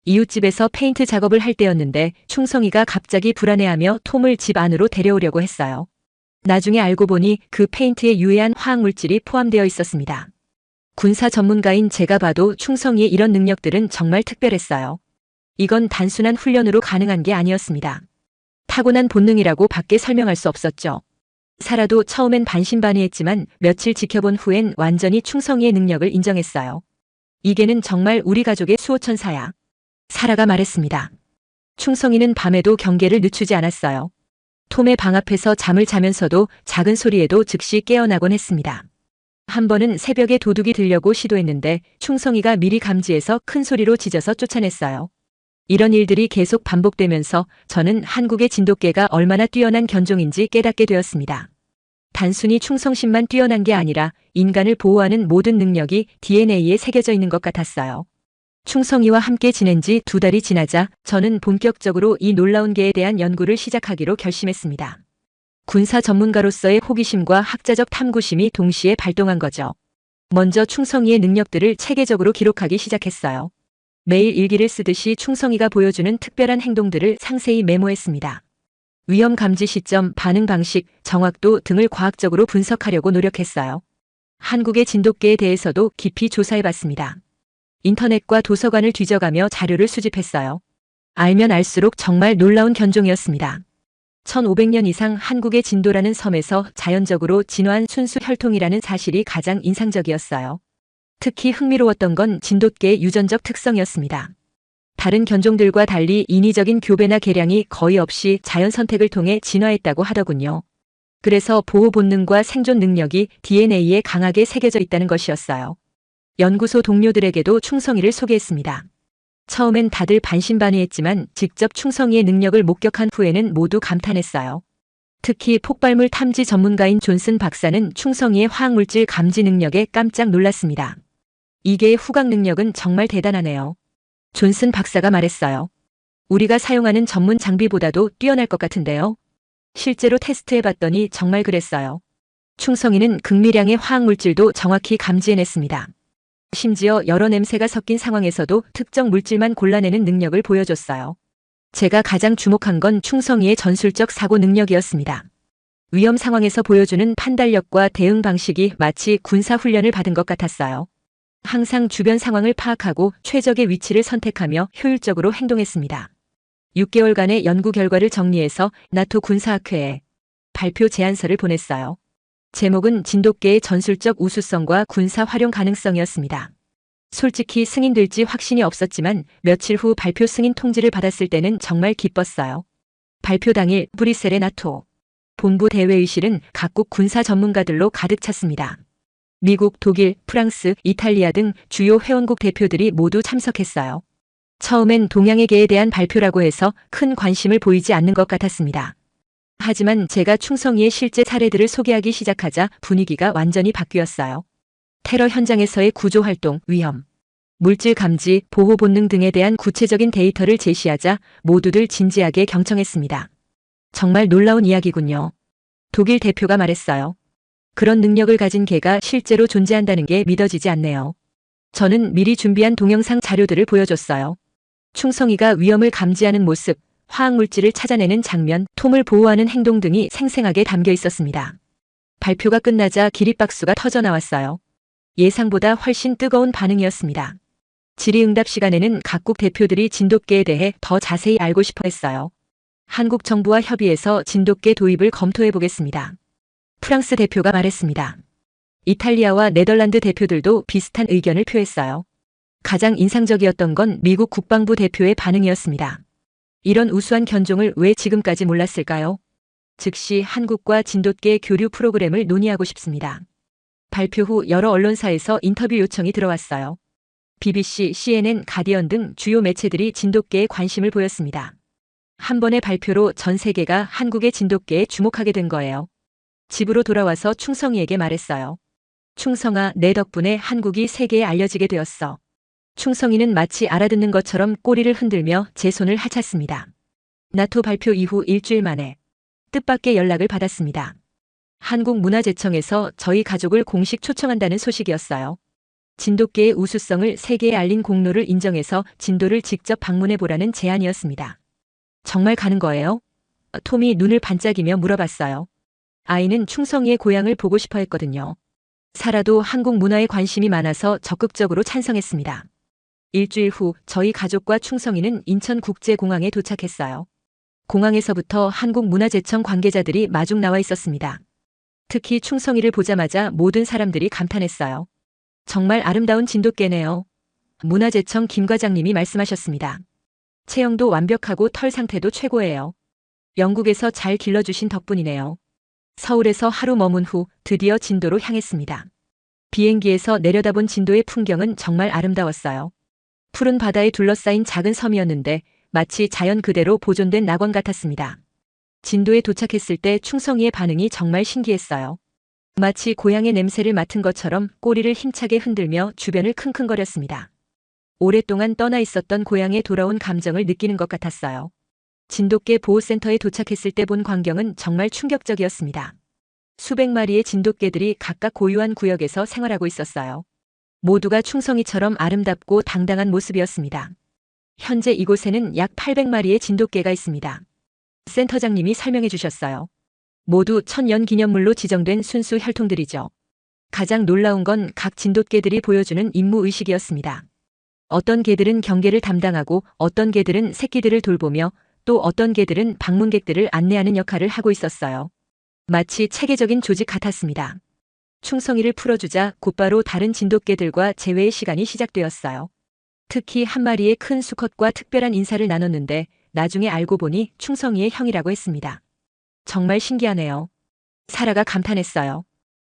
이웃집에서 페인트 작업을 할 때였는데 충성이가 갑자기 불안해하며 톰을 집 안으로 데려오려고 했어요. 나중에 알고 보니 그 페인트에 유해한 화학물질이 포함되어 있었습니다. 군사 전문가인 제가 봐도 충성이의 이런 능력들은 정말 특별했어요. 이건 단순한 훈련으로 가능한 게 아니었습니다. 타고난 본능이라고 밖에 설명할 수 없었죠. 사라도 처음엔 반신반의했지만 며칠 지켜본 후엔 완전히 충성이의 능력을 인정했어요. 이 개는 정말 우리 가족의 수호천사야. 사라가 말했습니다. 충성이는 밤에도 경계를 늦추지 않았어요. 톰의 방 앞에서 잠을 자면서도 작은 소리에도 즉시 깨어나곤 했습니다. 한 번은 새벽에 도둑이 들려고 시도했는데 충성이가 미리 감지해서 큰 소리로 짖어서 쫓아냈어요. 이런 일들이 계속 반복되면서 저는 한국의 진돗개가 얼마나 뛰어난 견종인지 깨닫게 되었습니다. 단순히 충성심만 뛰어난 게 아니라 인간을 보호하는 모든 능력이 DNA에 새겨져 있는 것 같았어요. 충성이와 함께 지낸 지 2달이 지나자 저는 본격적으로 이 놀라운 개에 대한 연구를 시작하기로 결심했습니다. 군사 전문가로서의 호기심과 학자적 탐구심이 동시에 발동한 거죠. 먼저 충성이의 능력들을 체계적으로 기록하기 시작했어요. 매일 일기를 쓰듯이 충성이가 보여주는 특별한 행동들을 상세히 메모했습니다. 위험 감지 시점, 반응 방식, 정확도 등을 과학적으로 분석하려고 노력했어요. 한국의 진돗개에 대해서도 깊이 조사해봤습니다. 인터넷과 도서관을 뒤져가며 자료를 수집했어요. 알면 알수록 정말 놀라운 견종이었습니다. 1500년 이상 한국의 진도라는 섬에서 자연적으로 진화한 순수 혈통이라는 사실이 가장 인상적이었어요. 특히 흥미로웠던 건 진돗개의 유전적 특성이었습니다. 다른 견종들과 달리 인위적인 교배나 개량이 거의 없이 자연 선택을 통해 진화했다고 하더군요. 그래서 보호 본능과 생존 능력이 DNA에 강하게 새겨져 있다는 것이었어요. 연구소 동료들에게도 충성이를 소개했습니다. 처음엔 다들 반신반의했지만 직접 충성이의 능력을 목격한 후에는 모두 감탄했어요. 특히 폭발물 탐지 전문가인 존슨 박사는 충성이의 화학물질 감지 능력에 깜짝 놀랐습니다. 이계의 후각 능력은 정말 대단하네요. 존슨 박사가 말했어요. 우리가 사용하는 전문 장비보다도 뛰어날 것 같은데요. 실제로 테스트해봤더니 정말 그랬어요. 충성이는 극미량의 화학물질도 정확히 감지해냈습니다. 심지어 여러 냄새가 섞인 상황에서도 특정 물질만 골라내는 능력을 보여줬어요. 제가 가장 주목한 건 충성이의 전술적 사고 능력이었습니다. 위험 상황에서 보여주는 판단력과 대응 방식이 마치 군사 훈련을 받은 것 같았어요. 항상 주변 상황을 파악하고 최적의 위치를 선택하며 효율적으로 행동했습니다. 6개월간의 연구 결과를 정리해서 나토 군사학회에 발표 제안서를 보냈어요. 제목은 진돗개의 전술적 우수성과 군사 활용 가능성이었습니다. 솔직히 승인될지 확신이 없었지만 며칠 후 발표 승인 통지를 받았을 때는 정말 기뻤어요. 발표 당일 브뤼셀의 나토 본부 대회의실은 각국 군사 전문가들로 가득 찼습니다. 미국, 독일, 프랑스, 이탈리아 등 주요 회원국 대표들이 모두 참석했어요. 처음엔 동양의계에 대한 발표라고 해서 큰 관심을 보이지 않는 것 같았습니다. 하지만 제가 충성이의 실제 사례들을 소개하기 시작하자 분위기가 완전히 바뀌었어요. 테러 현장에서의 구조활동, 위험, 물질 감지, 보호 본능 등에 대한 구체적인 데이터를 제시하자 모두들 진지하게 경청했습니다. 정말 놀라운 이야기군요. 독일 대표가 말했어요. 그런 능력을 가진 개가 실제로 존재한다는 게 믿어지지 않네요. 저는 미리 준비한 동영상 자료들을 보여줬어요. 충성이가 위험을 감지하는 모습, 화학물질을 찾아내는 장면, 톰을 보호하는 행동 등이 생생하게 담겨 있었습니다. 발표가 끝나자 기립박수가 터져 나왔어요. 예상보다 훨씬 뜨거운 반응이었습니다. 질의응답 시간에는 각국 대표들이 진돗개에 대해 더 자세히 알고 싶어 했어요. 한국 정부와 협의해서 진돗개 도입을 검토해 보겠습니다. 프랑스 대표가 말했습니다. 이탈리아와 네덜란드 대표들도 비슷한 의견을 표했어요. 가장 인상적이었던 건 미국 국방부 대표의 반응이었습니다. 이런 우수한 견종을 왜 지금까지 몰랐을까요? 즉시 한국과 진돗개 교류 프로그램을 논의하고 싶습니다. 발표 후 여러 언론사에서 인터뷰 요청이 들어왔어요. BBC, CNN, 가디언 등 주요 매체들이 진돗개에 관심을 보였습니다. 한 번의 발표로 전 세계가 한국의 진돗개에 주목하게 된 거예요. 집으로 돌아와서 충성이에게 말했어요. 충성아, 내 덕분에 한국이 세계에 알려지게 되었어. 충성이는 마치 알아듣는 것처럼 꼬리를 흔들며 제 손을 하찼습니다. 나토 발표 이후 일주일 만에 뜻밖의 연락을 받았습니다. 한국문화재청에서 저희 가족을 공식 초청한다는 소식이었어요. 진돗개의 우수성을 세계에 알린 공로를 인정해서 진도를 직접 방문해 보라는 제안이었습니다. 정말 가는 거예요? 톰이 눈을 반짝이며 물어봤어요. 아이는 충성이의 고향을 보고 싶어 했거든요. 사라도 한국 문화에 관심이 많아서 적극적으로 찬성했습니다. 일주일 후 저희 가족과 충성이는 인천국제공항에 도착했어요. 공항에서부터 한국문화재청 관계자들이 마중 나와 있었습니다. 특히 충성이를 보자마자 모든 사람들이 감탄했어요. 정말 아름다운 진돗개네요. 문화재청 김 과장님이 말씀하셨습니다. 체형도 완벽하고 털 상태도 최고예요. 영국에서 잘 길러주신 덕분이네요. 서울에서 하루 머문 후 드디어 진도로 향했습니다. 비행기에서 내려다본 진도의 풍경은 정말 아름다웠어요. 푸른 바다에 둘러싸인 작은 섬이었는데 마치 자연 그대로 보존된 낙원 같았습니다. 진도에 도착했을 때 충성이의 반응이 정말 신기했어요. 마치 고향의 냄새를 맡은 것처럼 꼬리를 힘차게 흔들며 주변을 킁킁거렸습니다. 오랫동안 떠나 있었던 고향에 돌아온 감정을 느끼는 것 같았어요. 진돗개 보호센터에 도착했을 때 본 광경은 정말 충격적이었습니다. 수백 마리의 진돗개들이 각각 고유한 구역에서 생활하고 있었어요. 모두가 충성이처럼 아름답고 당당한 모습이었습니다. 현재 이곳에는 약 800마리의 진돗개가 있습니다. 센터장님이 설명해 주셨어요. 모두 천년 기념물로 지정된 순수 혈통들이죠. 가장 놀라운 건 각 진돗개들이 보여주는 임무의식이었습니다. 어떤 개들은 경계를 담당하고 어떤 개들은 새끼들을 돌보며 또 어떤 개들은 방문객들을 안내하는 역할을 하고 있었어요. 마치 체계적인 조직 같았습니다. 충성이를 풀어주자 곧바로 다른 진돗개들과 재회의 시간이 시작되었어요. 특히 한 마리의 큰 수컷과 특별한 인사를 나눴는데 나중에 알고 보니 충성이의 형이라고 했습니다. 정말 신기하네요. 사라가 감탄했어요.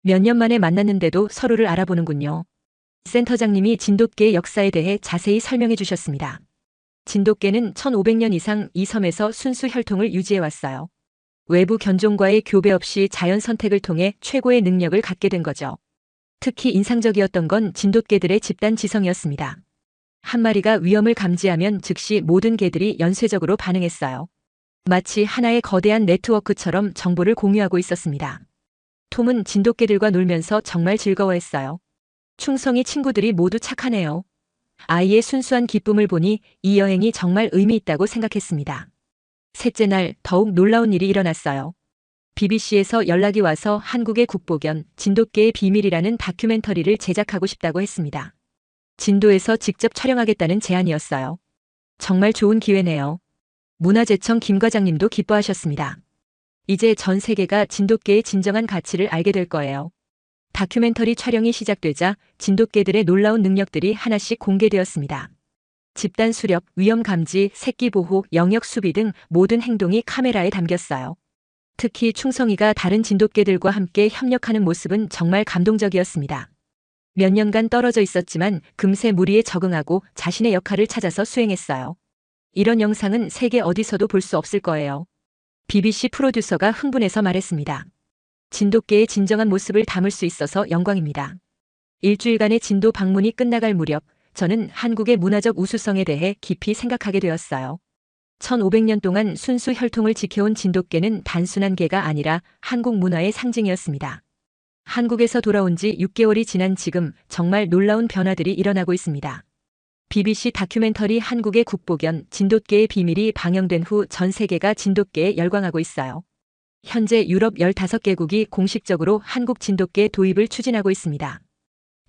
몇 년 만에 만났는데도 서로를 알아보는군요. 센터장님이 진돗개의 역사에 대해 자세히 설명해 주셨습니다. 진돗개는 1500년 이상 이 섬에서 순수 혈통을 유지해 왔어요. 외부 견종과의 교배 없이 자연 선택을 통해 최고의 능력을 갖게 된 거죠. 특히 인상적이었던 건 진돗개들의 집단 지성이었습니다. 한 마리가 위험을 감지하면 즉시 모든 개들이 연쇄적으로 반응했어요. 마치 하나의 거대한 네트워크처럼 정보를 공유하고 있었습니다. 톰은 진돗개들과 놀면서 정말 즐거워했어요. 충성이 친구들이 모두 착하네요. 아이의 순수한 기쁨을 보니 이 여행이 정말 의미 있다고 생각했습니다. 셋째 날 더욱 놀라운 일이 일어났어요. BBC에서 연락이 와서 한국의 국보견 진돗개의 비밀이라는 다큐멘터리를 제작하고 싶다고 했습니다. 진도에서 직접 촬영하겠다는 제안이었어요. 정말 좋은 기회네요. 문화재청 김 과장님도 기뻐하셨습니다. 이제 전 세계가 진돗개의 진정한 가치를 알게 될 거예요. 다큐멘터리 촬영이 시작되자 진돗개들의 놀라운 능력들이 하나씩 공개되었습니다. 집단 수렵, 위험 감지, 새끼 보호, 영역 수비 등 모든 행동이 카메라에 담겼어요. 특히 충성이가 다른 진돗개들과 함께 협력하는 모습은 정말 감동적이었습니다. 몇 년간 떨어져 있었지만 금세 무리에 적응하고 자신의 역할을 찾아서 수행했어요. 이런 영상은 세계 어디서도 볼 수 없을 거예요. BBC 프로듀서가 흥분해서 말했습니다. 진돗개의 진정한 모습을 담을 수 있어서 영광입니다. 일주일간의 진도 방문이 끝나갈 무렵 저는 한국의 문화적 우수성에 대해 깊이 생각하게 되었어요. 1500년 동안 순수 혈통을 지켜온 진돗개는 단순한 개가 아니라 한국 문화의 상징이었습니다. 한국에서 돌아온 지 6개월이 지난 지금 정말 놀라운 변화들이 일어나고 있습니다. BBC 다큐멘터리 한국의 국보견 진돗개의 비밀이 방영된 후 전 세계가 진돗개에 열광하고 있어요. 현재 유럽 15개국이 공식적으로 한국 진돗개 도입을 추진하고 있습니다.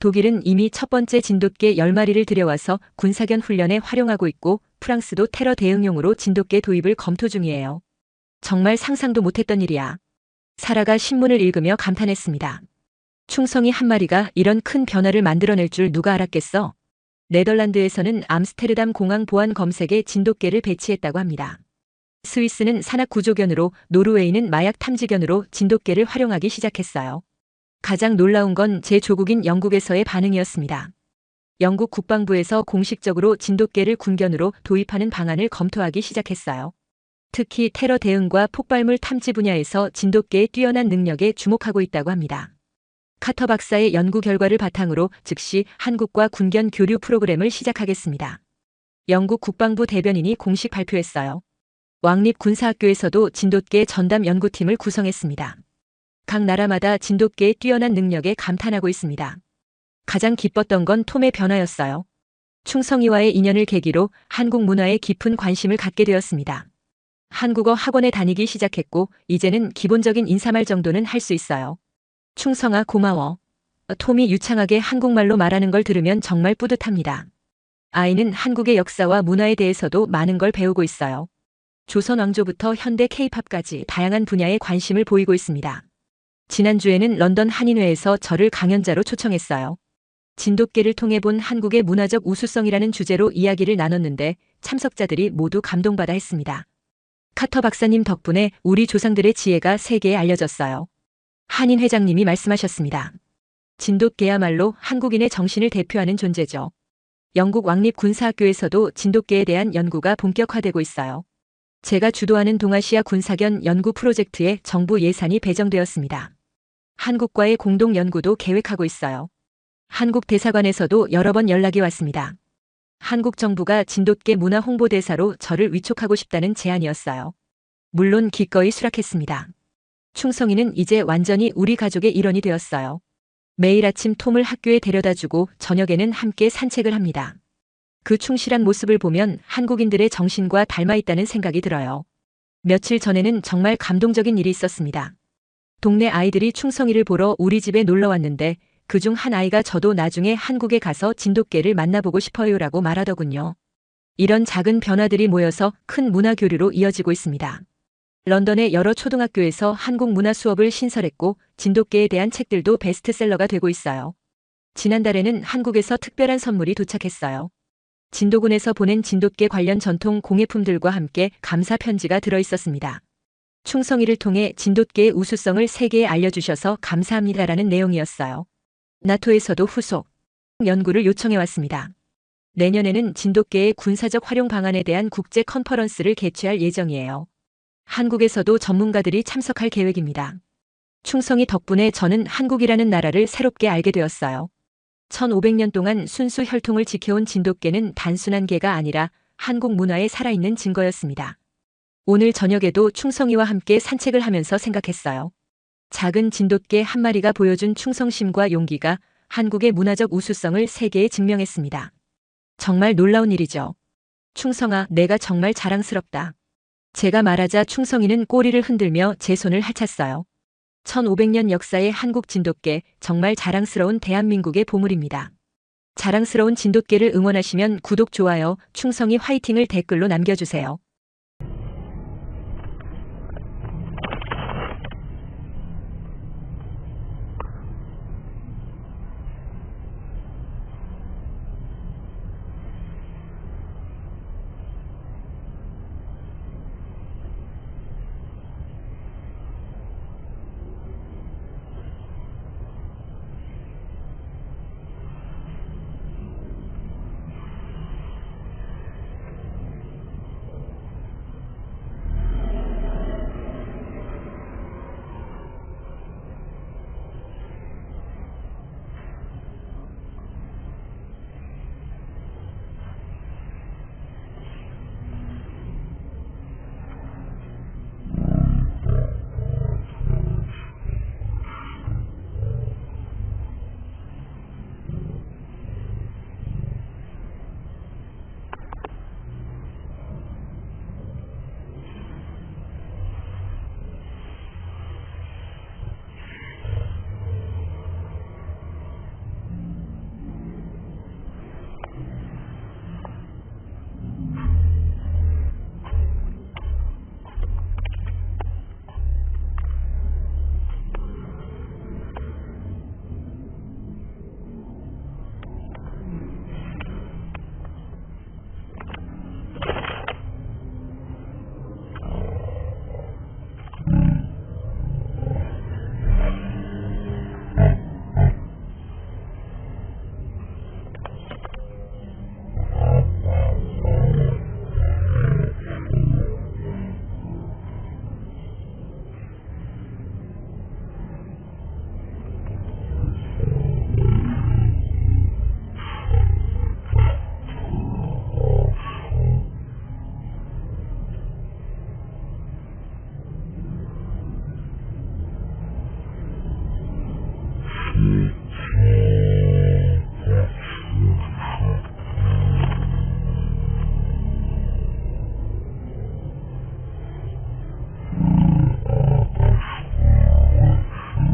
독일은 이미 첫 번째 진돗개 10마리를 들여와서 군사견 훈련에 활용하고 있고 프랑스도 테러 대응용으로 진돗개 도입을 검토 중이에요. 정말 상상도 못했던 일이야. 사라가 신문을 읽으며 감탄했습니다. 충성이 한 마리가 이런 큰 변화를 만들어낼 줄 누가 알았겠어? 네덜란드에서는 암스테르담 공항 보안 검색에 진돗개를 배치했다고 합니다. 스위스는 산악 구조견으로, 노르웨이는 마약 탐지견으로 진돗개를 활용하기 시작했어요. 가장 놀라운 건 제 조국인 영국에서의 반응이었습니다. 영국 국방부에서 공식적으로 진돗개를 군견으로 도입하는 방안을 검토하기 시작했어요. 특히 테러 대응과 폭발물 탐지 분야에서 진돗개의 뛰어난 능력에 주목하고 있다고 합니다. 카터 박사의 연구 결과를 바탕으로 즉시 한국과 군견 교류 프로그램을 시작하겠습니다. 영국 국방부 대변인이 공식 발표했어요. 왕립군사학교에서도 진돗개 전담 연구팀을 구성했습니다. 각 나라마다 진돗개의 뛰어난 능력에 감탄하고 있습니다. 가장 기뻤던 건 톰의 변화였어요. 충성이와의 인연을 계기로 한국 문화에 깊은 관심을 갖게 되었습니다. 한국어 학원에 다니기 시작했고 이제는 기본적인 인사말 정도는 할 수 있어요. 충성아 고마워. 톰이 유창하게 한국말로 말하는 걸 들으면 정말 뿌듯합니다. 아이는 한국의 역사와 문화에 대해서도 많은 걸 배우고 있어요. 조선 왕조부터 현대 K-팝까지 다양한 분야에 관심을 보이고 있습니다. 지난주에는 런던 한인회에서 저를 강연자로 초청했어요. 진돗개를 통해 본 한국의 문화적 우수성이라는 주제로 이야기를 나눴는데 참석자들이 모두 감동받아 했습니다. 카터 박사님 덕분에 우리 조상들의 지혜가 세계에 알려졌어요. 한인 회장님이 말씀하셨습니다. 진돗개야말로 한국인의 정신을 대표하는 존재죠. 영국 왕립군사학교에서도 진돗개에 대한 연구가 본격화되고 있어요. 제가 주도하는 동아시아 군사견 연구 프로젝트에 정부 예산이 배정되었습니다. 한국과의 공동 연구도 계획하고 있어요. 한국 대사관에서도 여러 번 연락이 왔습니다. 한국 정부가 진돗개 문화 홍보대사로 저를 위촉하고 싶다는 제안이었어요. 물론 기꺼이 수락했습니다. 충성이는 이제 완전히 우리 가족의 일원이 되었어요. 매일 아침 톰을 학교에 데려다주고 저녁에는 함께 산책을 합니다. 그 충실한 모습을 보면 한국인들의 정신과 닮아 있다는 생각이 들어요. 며칠 전에는 정말 감동적인 일이 있었습니다. 동네 아이들이 충성이를 보러 우리 집에 놀러 왔는데 그중 한 아이가 저도 나중에 한국에 가서 진돗개를 만나보고 싶어요라고 말하더군요. 이런 작은 변화들이 모여서 큰 문화 교류로 이어지고 있습니다. 런던의 여러 초등학교에서 한국 문화 수업을 신설했고 진돗개에 대한 책들도 베스트셀러가 되고 있어요. 지난달에는 한국에서 특별한 선물이 도착했어요. 진도군에서 보낸 진돗개 관련 전통 공예품들과 함께 감사 편지가 들어 있었습니다. 충성이를 통해 진돗개의 우수성을 세계에 알려주셔서 감사합니다라는 내용이었어요. 나토에서도 후속 연구를 요청해왔습니다. 내년에는 진돗개의 군사적 활용 방안에 대한 국제 컨퍼런스를 개최할 예정이에요. 한국에서도 전문가들이 참석할 계획입니다. 충성이 덕분에 저는 한국이라는 나라를 새롭게 알게 되었어요. 1500년 동안 순수 혈통을 지켜온 진돗개는 단순한 개가 아니라 한국 문화에 살아있는 증거였습니다. 오늘 저녁에도 충성이와 함께 산책을 하면서 생각했어요. 작은 진돗개 한 마리가 보여준 충성심과 용기가 한국의 문화적 우수성을 세계에 증명했습니다. 정말 놀라운 일이죠. 충성아, 내가 정말 자랑스럽다. 제가 말하자 충성이는 꼬리를 흔들며 제 손을 핥았어요. 1500년 역사의 한국 진돗개, 정말 자랑스러운 대한민국의 보물입니다. 자랑스러운 진돗개를 응원하시면 구독, 좋아요, 충성이 화이팅을 댓글로 남겨주세요.